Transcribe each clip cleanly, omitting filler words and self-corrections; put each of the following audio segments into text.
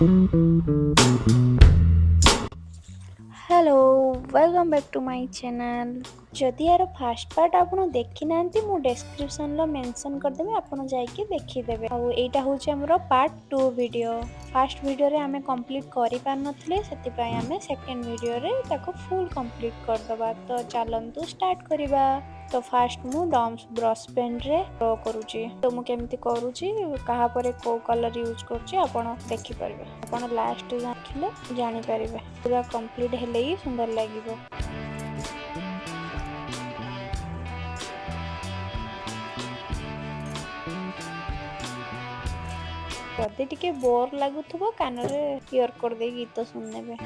Hello welcome back to my channel. जदि यार fast part आपन देखि नांती मु डिस्क्रिप्शन लो मेंशन कर देबे, आपन जाइके देखि देबे। आ एटा होचे हमरो पार्ट 2 वीडियो। फर्स्ट वीडियो रे हमें कंप्लीट करि पार नथले, सेति पय हमें सेकंड वीडियो रे ताको फुल कंप्लीट कर दबा। तो चलंतु स्टार्ट करिबा। तो फास्ट मु डॉम्स ब्रश पेन रे ड्रॉ करूची। तो मु केमती करूची, कहा परे को कलर यूज करूची आपन देखि परिबे। आपन लास्ट जाखिले जानि परिबे, पूरा कंप्लीट हेले ही सुंदर लागिबो। जदि टिके बोर लागुथुबो कानरे इयर कर दे गीत सुन नेबे।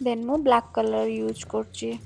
देन मु ब्लैक कलर यूज करची।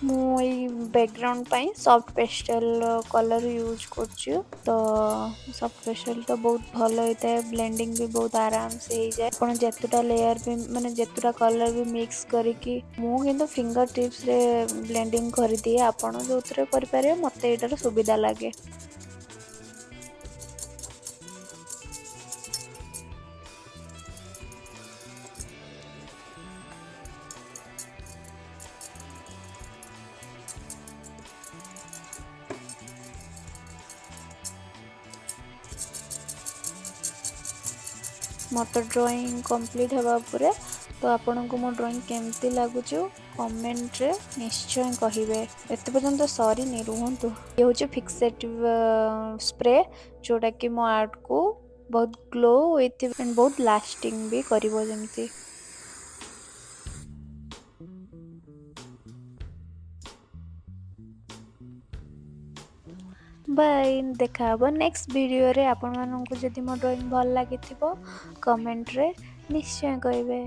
मु बैकग्राउंड पाई सॉफ्ट पेस्टल कलर यूज करछु। तो सॉफ्ट पेस्टल तो बहुत भलो होता है, ब्लेंडिंग भी बहुत आराम से हो जाए। आपण जेतुटा लेयर भी माने जेतुटा कलर भी मिक्स करिकी मु किंतु फिंगर टिप्स रे ब्लेंडिंग कर दिए। आपण जोतरे करि पारे, मते एटार सुविधा लागे। मोर ड्रॉइंग कंप्लीट होगा पूरे तो आपको मो ड्रॉइंग केमती लगुच कमेंट रे निश्चय कहिबे। एते पर्यंत सरी नहीं रुहतु। ये हूँ फिक्सेटिव स्प्रे जोटा कि मो आर्ट को बहुत ग्लो विथ एंड बहुत लास्टिंग भी करिवो जेमती। बाय देखा हबो नेक्स्ट वीडियो रे। आपण माननकु जदि मो ड्राइंग भल लागिथिबो कमेंट रे निश्चय कहिबे।